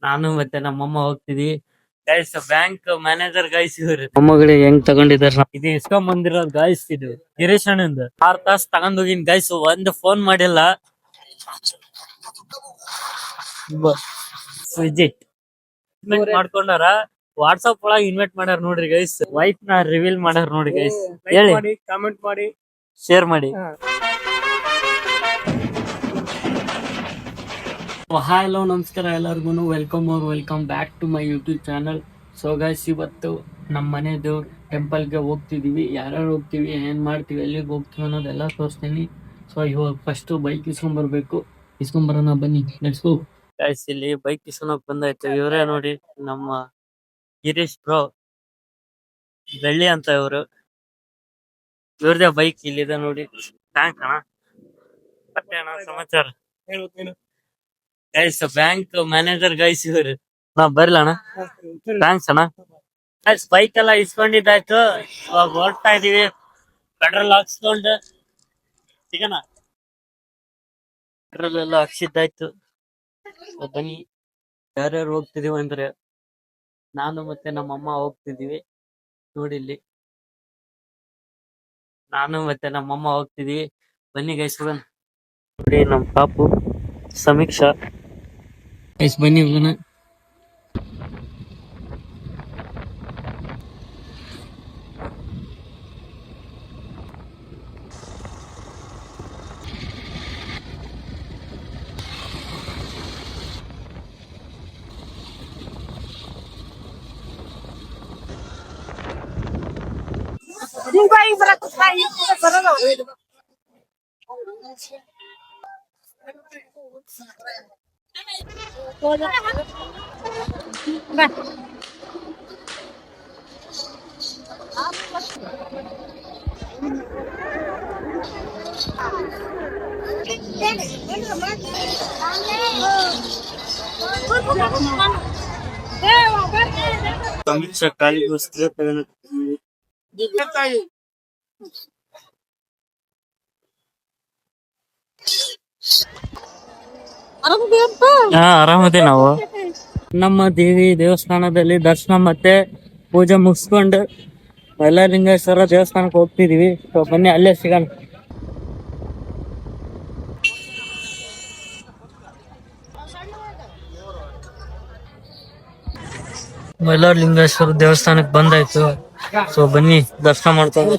ನಾನು ಮತ್ತೆ ನಮ್ಮಮ್ಮ ಹೋಗ್ತಿದ್ವಿ ಗೈಸ್. ಬ್ಯಾಂಕ್ ಮ್ಯಾನೇಜರ್ ಗೈಸ್ ಇವ್ರು ಮೊಮ್ಮಗಳಿಗೆ ಹೆಂಗ್ ತಗೊಂಡಿದಾರ. ಇದು ಇಸ್ಕೊಂಡ್ ಬಂದಿರೋದು ಗೈಸ್. ಇದು ಗಿರೀಶ್ ಅಣ್ಣಂದು 6 ತಾಸ್ ತಗೊಂಡ್ ಹೋಗಿನ್ ಗೈಸ್. ಒಂದು ಫೋನ್ ಮಾಡಿಲ್ಲ. ವಿಜಿಟ್ ಮಾಡ್ಕೊಂಡಾರ. ವಾಟ್ಸ್ಆಪ್ ಒಳಗ ಇನ್ವೈಟ್ ಮಾಡ್ಯಾರ ನೋಡ್ರಿ ಗೈಸ್. ವೈಫ್ ನ ರಿವೀಲ್ ಮಾಡ್ಯಾರ ನೋಡ್ರಿ ಗೈಸ್. ಹೇಳಿ, ಕಾಮೆಂಟ್ ಮಾಡಿ, ಶೇರ್ ಮಾಡಿ. ಹಲೋ ನಮಸ್ಕಾರ ಎಲ್ಲರಿಗೂ. Welcome back to my YouTube channel. So guys, ಇವತ್ತು ನಮ್ಮ ಮನೆ ದೇವ್ರ ಟೆಂಪಲ್ಗೆ ಹೋಗ್ತಿದೀವಿ. ಯಾರ್ಯಾರು ಹೋಗ್ತೀವಿ, ಏನ್ ಮಾಡ್ತೀವಿ, ಎಲ್ಲಿಗೆ ಹೋಗ್ತೀವಿ ಅನ್ನೋದೆಲ್ಲ ತೋರಿಸ್ತೀನಿ. ಸೊ ಇವಾಗ ಫಸ್ಟ್ ಬೈಕ್ ಇಸ್ಕೊಂಡ್ಬರ್ಬೇಕು. ಇಸ್ಕೊಂಡ್ಬರೋಣ ಬನ್ನಿ, ಲೆಟ್ಸ್ ಗೋ. ಗೈಸ್, ಇಲ್ಲಿ ಬೈಕ್ ಇಸ್ಕೊಳಕ್ ಬಂದಾಯ್ತು. ಇವರೇ ನೋಡಿ ನಮ್ಮ ಗಿರೀಶ್ ಬ್ರೋ, ಬೆಳ್ಳಿ ಅಂತ ಇವ್ರು. ಇವ್ರದೇ ಬೈಕ್ ಇಲ್ಲಿದೆ ನೋಡಿ. ಥ್ಯಾಂಕ್ ಅಣ್ಣ. ಮತ್ತೆ ಅಣ್ಣ ಸಮಾಚಾರ ಗೈಸ್. ಬ್ಯಾಂಕ್ ಮ್ಯಾನೇಜರ್ ಗೈಸ್ ಇವ್ರು. ನಾ ಬರ್ಲ ಅಣ್ಣ. ಥ್ಯಾಂಕ್ಸ್ ಅಣ್ಣ. ಗೈಸ್, ಬೈಕ್ ಎಲ್ಲ ಇಸ್ಕೊಂಡಿದ್ದಾಯ್ತು. ಇವಾಗ ಹೊರಡ್ತಾ ಇದೀವಿ. ಪೆಟ್ರೋಲ್ ಹಾಕ್ಸ್ಕೊಂಡು ಸಿಗೋಣ. ಪೆಟ್ರೋಲ್ ಎಲ್ಲ ಹಾಕ್ಸಿದ್ದಾಯ್ತು. ಬನ್ನಿ, ಯಾರ್ಯಾರು ಹೋಗ್ತಿದೀವಿ ಅಂದ್ರೆ ನಾನು ಮತ್ತೆ ನಮ್ಮಮ್ಮ ಹೋಗ್ತಿದೀವಿ. ನೋಡಿ ಇಲ್ಲಿ ನಾನು ಮತ್ತೆ ನಮ್ಮಮ್ಮ ಹೋಗ್ತಿದೀವಿ. ಬನ್ನಿ ಗೈಸ್ ಹೋಗೋಣ. ನೋಡಿ ನಮ್ ಪಾಪು ಸಮೀಕ್ಷಾ. ಗೈಸ್ ಬನ್ನಿ ಹೋಗೋಣ. ಸಮೀಕ್ಷಾ ಕಾಲಿಗೋಸ್ಕರ ಆರಾಮದೇ. ನಾವು ನಮ್ಮ ದೇವಿ ದೇವಸ್ಥಾನದಲ್ಲಿ ದರ್ಶನ ಮತ್ತೆ ಪೂಜೆ ಮುಗಿಸ್ಕೊಂಡು ಮೈಲಾರಲಿಂಗೇಶ್ವರ ದೇವಸ್ಥಾನಕ್ಕೆ ಹೋಗ್ತಿದೀವಿ. ಸೊ ಬನ್ನಿ, ಅಲ್ಲೇ ಸಿಗೋಣ. ಮೈಲಾರಲಿಂಗೇಶ್ವರ ದೇವಸ್ಥಾನಕ್ಕೆ ಬಂದಾಯ್ತು. ಸೊ ಬನ್ನಿ, ದರ್ಶನ ಮಾಡ್ಕೊಂಡು.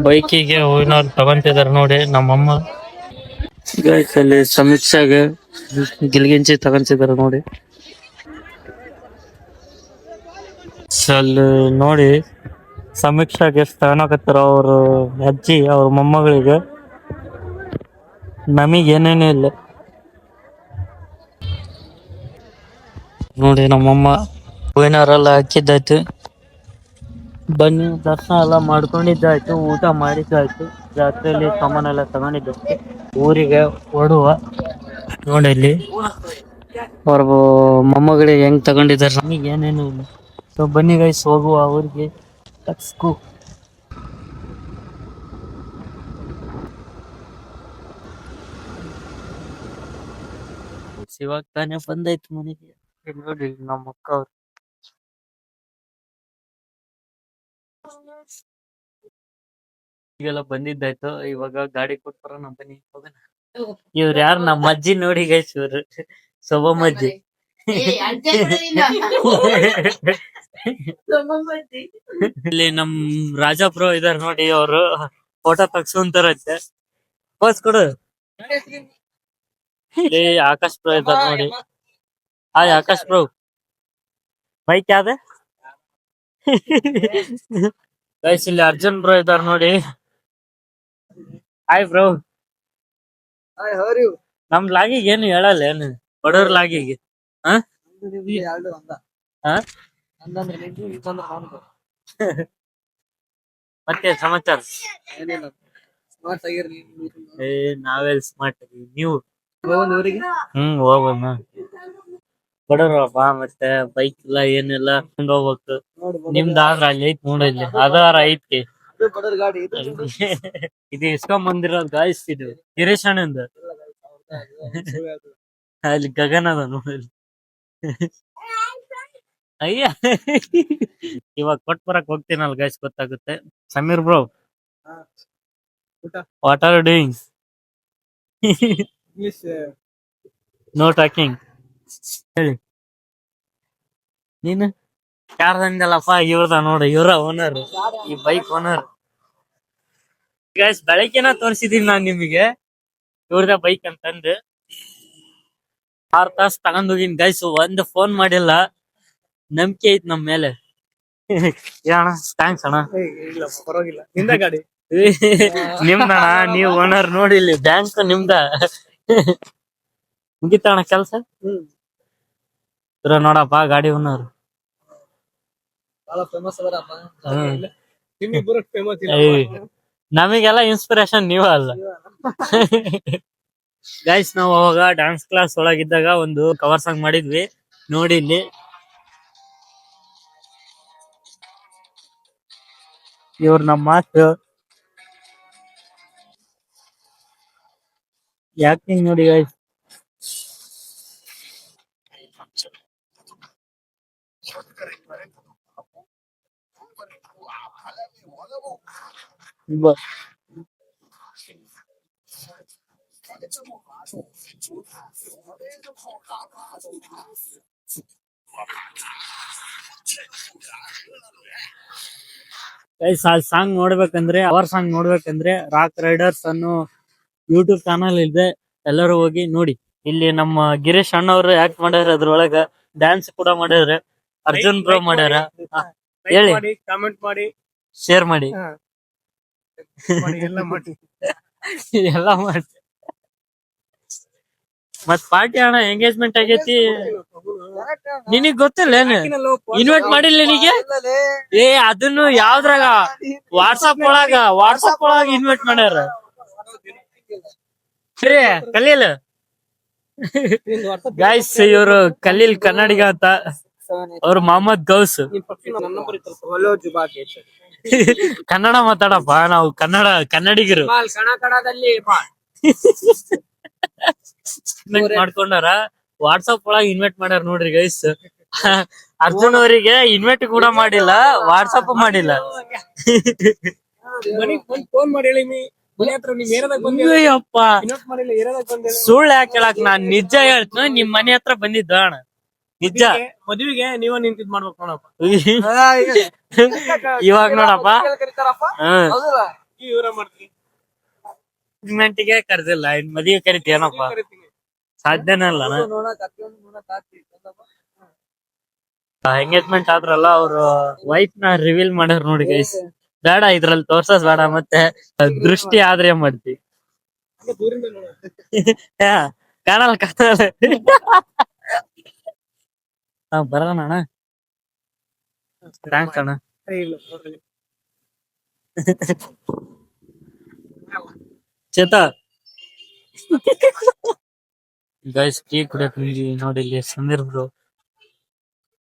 ಬೈಕಿಗೆ ಹೂವಿನವ್ರು ತಗೊಂತಿದಾರೆ ನೋಡಿ ನಮ್ಮಮ್ಮ. ಗೈಸ್, ಅಲ್ಲಿ ಸಮೀಕ್ಷೆಗೆ ಗಿಲ್ಗಿಂಚಿ ತಗೊಂತಿದಾರೆ ನೋಡಿ. ಅಲ್ಲಿ ನೋಡಿ ಸಮೀಕ್ಷೆಗೆ ಎಷ್ಟು ತಗೊಳಕತ್ತಾರ ಅವ್ರ ಅಜ್ಜಿ ಅವ್ರ ಮೊಮ್ಮಗಳಿಗೆ. ನಮಗೇನೇನು ಇಲ್ಲ ನೋಡಿ. ನಮ್ಮಮ್ಮ ಹೂವಿನವರೆಲ್ಲ ಹಾಕಿದ್ದಾಯ್ತು. ಬನ್ನಿ, ದರ್ಶನ ಎಲ್ಲ ಮಾಡ್ಕೊಂಡಿದ್ದಾಯ್ತು, ಊಟ ಮಾಡಿದ್ದಾಯ್ತು, ಜಾತ್ರೆಯಲ್ಲಿ ಸಾಮಾನೆಲ್ಲ ತಗೊಂಡಿದ್ದಾಯ್ತು. ಊರಿಗೆ ಹೊರಡುವ. ನೋಡಿ ಇಲ್ಲಿ ಅವ್ರ ಮೊಮ್ಮಗಳಿಗೆ ಹೆಂಗ್ ತಗೊಂಡಿದ್ದಾರೆ. ನಮಗೆ ಏನೇನು ಇಲ್ಲ. ಸೊ ಬನ್ನಿ ಗೈಸ್, ಹೋಗುವ ಊರಿಗೆ. ಇವಾಗ ತಾನೇ ಬಂದಾಯ್ತು ಮನೆಗೆ. ನೋಡಿ ನಮ್ಮ ಅಕ್ಕ ಅವ್ರು ಈಗೆಲ್ಲ ಬಂದಿದ್ದಾಯ್ತು. ಇವಾಗ ಗಾಡಿ ಕೊಟ್ಬರ ನಮ್ ಬನ್ನಿ ಹೋಗೋಣ. ಇವ್ರು ಯಾರು? ನಮ್ಮ ಅಜ್ಜಿ ನೋಡಿ ಗೈಸ್. ಇವ್ರು ಸೊಬಮ್ಮಜ್ಜಿ. ಇಲ್ಲಿ ನಮ್ ರಾಜಾಪ್ರೋ ಇದಾರೆ ನೋಡಿ. ಅವರು ಫೋಟೋ ತಗ್ಸ್ಕೊಂತಾರಂತೆ. ಪೋಸ್ ಕೊಡು. ಇಲ್ಲಿ ಆಕಾಶ್ ಪ್ರೋ ಇದಾರೆ ನೋಡಿ. Hi Akash pro. ಬೈಕ್ ಯಾವ್ದ ಗೈಸ್? ಇಲ್ಲಿ ಅರ್ಜುನ್ ಬ್ರೋ ಇದಾರೆ ನೋಡಿ. Hi bro. ನಮ್ ಲಾಗಿಗೆ ಏನು ಹೇಳಲ್ಲ ಏನು? ಬಡವ್ರ ಲಾಗಿಗೆ ಮತ್ತೆ ಸಮಾಚಾರ ಏ ನಾವೆಲ್ ಸ್ಮಾರ್ಟ್ ನೀವು ಹೋಗೋಣ ಕೊಡೋರಪ್ಪ ಮತ್ತೆ ಬೈಕ್ ಇಲ್ಲ ಏನಿಲ್ಲ ಹೋಗ್ಬೇಕು ನಿಮ್ದ ಆದ್ರ ಅಲ್ಲಿ ಐತ್ ನೋಡ ಇಲ್ಲಿ ಅದಾರ ಐತಿ ಇದು ಇಸ್ಕೊಂಡ್ ಬಂದಿರೋದು ಗಾಯ್ಸ್ ಇದು ಗಿರೀಶ್ ಅಣ್ಣಂದ ಅಲ್ಲಿ ಗಗನ ಅದ ನೋಡಿ ಅಯ್ಯ ಇವಾಗ ಕೊಟ್ ಬರಕ್ ಹೋಗ್ತೀನಲ್ಲ ಗಾಯ್ಸ್ ಗೊತ್ತಾಗುತ್ತೆ Sameer bro what are doing no talking ಹೇಳಿ ನೀನು ಯಾರ್ದಂದಲ್ಲಪ್ಪ ಇವ್ರದ ನೋಡು ಇವರ ಓನರ್ ಈ ಬೈಕ್ ಓನರ್ ಗೈಸ್ ಬೆಳಗ್ಗೆನ ತೋರಿಸಿದೀನಿ ನಾನ್ ನಿಮಗೆ ಇವ್ರದ ಬೈಕ್ ಅಂತಂದು 6 ತಾಸು ತಗೊಂಡ್ ಹೋಗಿನ್ ಗೈಸ್ ಒಂದ್ ಫೋನ್ ಮಾಡಿಲ್ಲ ನಂಬಿಕೆ ಐತ್ ನಮ್ ಮೇಲೆ ಅಣ್ಣ ಥ್ಯಾಂಕ್ಸ್ ಅಣ್ಣ ಪರವಾಗಿಲ್ಲ ನಿಂದ ಗಾಡಿ ನಿಮ್ದಣ್ಣ ನೀವ್ ಓನರ್ ನೋಡಿ ಇಲ್ಲಿ ಬ್ಯಾಂಕ್ ನಿಮ್ದ ಮುಗಿತಣ್ಣ ಕೆಲ್ಸ ಇವ್ರ ನೋಡಪ್ಪ ಗಾಡಿ ಓನರ್ ಬಹಳ ಫೇಮಸ್ ಅದರಪ್ಪ ನಿಮ್ಮಿಬ್ಬರು ಫೇಮಸ್ ನಮಗೆಲ್ಲ ಇನ್ಸ್ಪಿರೇಷನ್ ನೀವ ಅಲ್ಲ ಗೈಸ್ ನಾವು ಅವಾಗ ಡ್ಯಾನ್ಸ್ ಕ್ಲಾಸ್ ಒಳಗಿದ್ದಾಗ ಒಂದು ಕವರ್ ಸಾಂಗ್ ಮಾಡಿದ್ವಿ ನೋಡಿ ಇಲ್ಲಿ ಇವ್ರ ನಮ್ಮ ಮಾಸ್ಟರ್ ಆಕ್ಟಿಂಗ್ ನೋಡಿ ಗೈಸ್ ಸಾಂಗ್ ನೋಡ್ಬೇಕಂದ್ರೆ ಅವರ್ ಸಾಂಗ್ ನೋಡ್ಬೇಕಂದ್ರೆ ರಾಕ್ ರೈಡರ್ಸ್ ಅನ್ನೋ ಯೂಟ್ಯೂಬ್ ಚಾನಲ್ ಇದೆ ಎಲ್ಲರೂ ಹೋಗಿ ನೋಡಿ ಇಲ್ಲಿ ನಮ್ಮ ಗಿರೀಶ್ ಅಣ್ಣವ್ರು ಆಕ್ಟ್ ಮಾಡ್ಯಾರ ಅದ್ರೊಳಗ ಡ್ಯಾನ್ಸ್ ಕೂಡ ಮಾಡ್ಯಾರ ಅರ್ಜುನ್ ಬ್ರೋ ಮಾಡ್ಯಾರ ಹೇಳಿ ಕಾಮೆಂಟ್ ಮಾಡಿ ಶೇರ್ ಮಾಡಿ ಎಲ್ಲ ಮಾಡಿ ಎಲ್ಲ ಮಾಡಿ ಮತ್ ಪಾರ್ಟಿ ಅಣ್ಣ ಎಂಗೇಜ್ಮೆಂಟ್ ಆಗೈತಿ ನಿನಗ್ ಗೊತ್ತಿಲ್ಲ ಏನು ಇನ್ವೈಟ್ ಮಾಡಿಲ್ಲ ನಿನಗೆ ಏ ಅದನ್ನು ಯಾವ್ದ್ರಾಗ ವಾಟ್ಸಪ್ ಒಳಗ ಇನ್ವೈಟ್ ಮಾಡ್ಯಾರ ಸರಿ ಕಲೀಲ್ ಗಾಯ್ಸ್ ಇವ್ರು ಕಲೀಲ್ ಕನ್ನಡಿಗ ಅಂತ ಅವ್ರ ಮೊಹಮ್ಮದ್ ಗೌಸ್ ಕನ್ನಡ ಮಾತಾಡಪ್ಪ ನಾವು ಕನ್ನಡಿಗರು ಮಾಡ್ಕೊಂಡಾರ ವಾಟ್ಸಪ್ ಒಳಗ ಇನ್ವೈಟ್ ಮಾಡ್ಯಾರ ನೋಡ್ರಿ ಗೈಸ್ ಅರ್ಜುನ್ ಅವರಿಗೆ ಇನ್ವೈಟ್ ಕೂಡ ಮಾಡಿಲ್ಲ ವಾಟ್ಸಪ್ ಮಾಡಿಲ್ಲ ಫೋನ್ ಮಾಡಿ ಹೇಳಿ ಅಪ್ಪ ಸುಳ್ಳು ಯಾಕೆ ಹೇಳಕ್ ನಾನ್ ನಿಜ ಹೇಳ್ತೀನಿ ನಿಮ್ ಮನೆ ಹತ್ರ ಬಂದಿದ್ದ ಅಣ್ಣ ನಿಜ ಮದುವೆಗೆ ನೀವ ನಿಂತಿದ್ ಮಾಡ್ಬೇಕು ನೋಡಪ್ಪ ಇವಾಗ ನೋಡಪ್ಪ ಗೆ ಕರ್ದಿಲ್ಲ ಇನ್ ಮದುವೆ ಕರಿತೀನಪ್ಪ ಸಾಧ್ಯನೇ ಅಲ್ಲ ಎಂಗೇಜ್ಮೆಂಟ್ ಆದ್ರಲ್ಲ ಅವ್ರ ವೈಫ್ ನ ರಿವೀಲ್ ಮಾಡ್ಯಾರ ನೋಡಿ ಗೈಸ್ ಬೇಡ ಇದ್ರಲ್ಲಿ ತೋರ್ಸಸ್ ಬೇಡ ಮತ್ತೆ ದೃಷ್ಟಿ ಆದ್ರೆ ಏನ್ ಮಾಡ್ತಿ ಕಾಣಲ್ಲ ಬರೋಣ ಅಣ್ಣ ಥ್ಯಾಂಕ್ಸ್ ಅಣ್ಣ ಚೇತ ಗೈಸ್ ಟೀ ಕುಡಿಯಕ್ ನೋಡಿ ಇಲ್ಲಿ ಸಮೀರ್ ಬ್ರೋ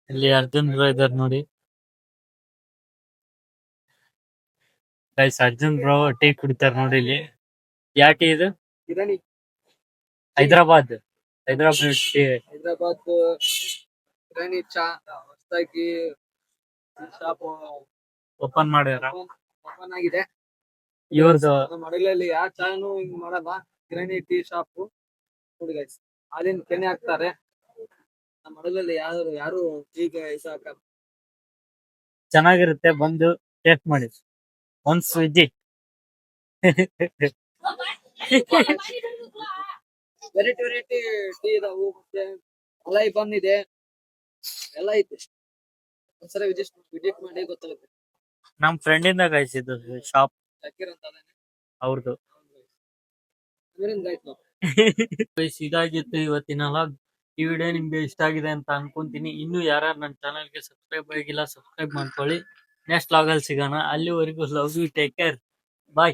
ಇಲ್ಲಿ ಅರ್ಜುನ್ ಬ್ರೋ ಇದಾರೆ ನೋಡಿ ಗೈಸ್ ಅರ್ಜುನ್ ಬ್ರೋ ಟೀ ಕುಡಿತಾರ ನೋಡಿ ಇಲ್ಲಿ ಯಾ ಟೀ ಇದು ಹೈದರಾಬಾದ್ ಟೀ ಚಾ ಹೊಸದಾಗಿ ಶಾಪ್ ಓಪನ್ ಮಾಡ್ಯಾರ ಓಪನ್ ಆಗಿದೆ ಇವ್ರದ್ದು ಮಡಲಲ್ಲಿ ಯಾವ ಚಾನು ಹಿಂಗ್ ಮಾಡಲ್ಲ ಕಿರಾಣಿ ಟೀ ಶಾಪ್ ನೋಡಿ ಗೈಸ್ ಹಾಲಿನ ಕೆನೆ ಹಾಕ್ತಾರೆ ನಮ್ಮ ಮಡಲಲ್ಲಿ ಯಾರು ಈಗ ಹಾಕಲ್ಲ ಚೆನ್ನಾಗಿರುತ್ತೆ ಬಂದು ಟೇಸ್ಟ್ ಮಾಡಿ ಒಂದ್ ವಿಸಿಟ್ ವೆರೈಟಿ ಟೀ ಇದಾವು ಮತ್ತೆ ಮಲೈ ಬಂದಿದೆ ಎಲ್ಲ ಐತೆ ಒಂದ್ಸಲ ವಿಸಿಟ್ ಮಾಡಿ ಗೊತ್ತಾಗುತ್ತೆ ನಮ್ ಫ್ರೆಂಡ್ ಇಂದ ಗಾಯ್ಸಿದ್ದು ಶಾಪ್ ಜಾಕೀರ್ ಅಂತ ಅವ್ರದ್ದು ಇದಾಗಿತ್ತು ಇವತ್ತಿನ ಲಾಗ್ ಈ ವಿಡಿಯೋ ನಿಮ್ಗೆ ಇಷ್ಟ ಆಗಿದೆ ಅಂತ ಅನ್ಕೊಂತೀನಿ ಇನ್ನು ಯಾರು ನನ್ನ ಚಾನಲ್ಗೆ ಸಬ್ಸ್ಕ್ರೈಬ್ ಆಗಿಲ್ಲ ಸಬ್ಸ್ಕ್ರೈಬ್ ಮಾಡ್ಕೊಳ್ಳಿ ನೆಕ್ಸ್ಟ್ ಲಾಗ್ ಅಲ್ಲಿ ಸಿಗೋಣ ಅಲ್ಲಿವರೆಗೂ ಲವ್ ಯು ಟೇಕ್ ಕೇರ್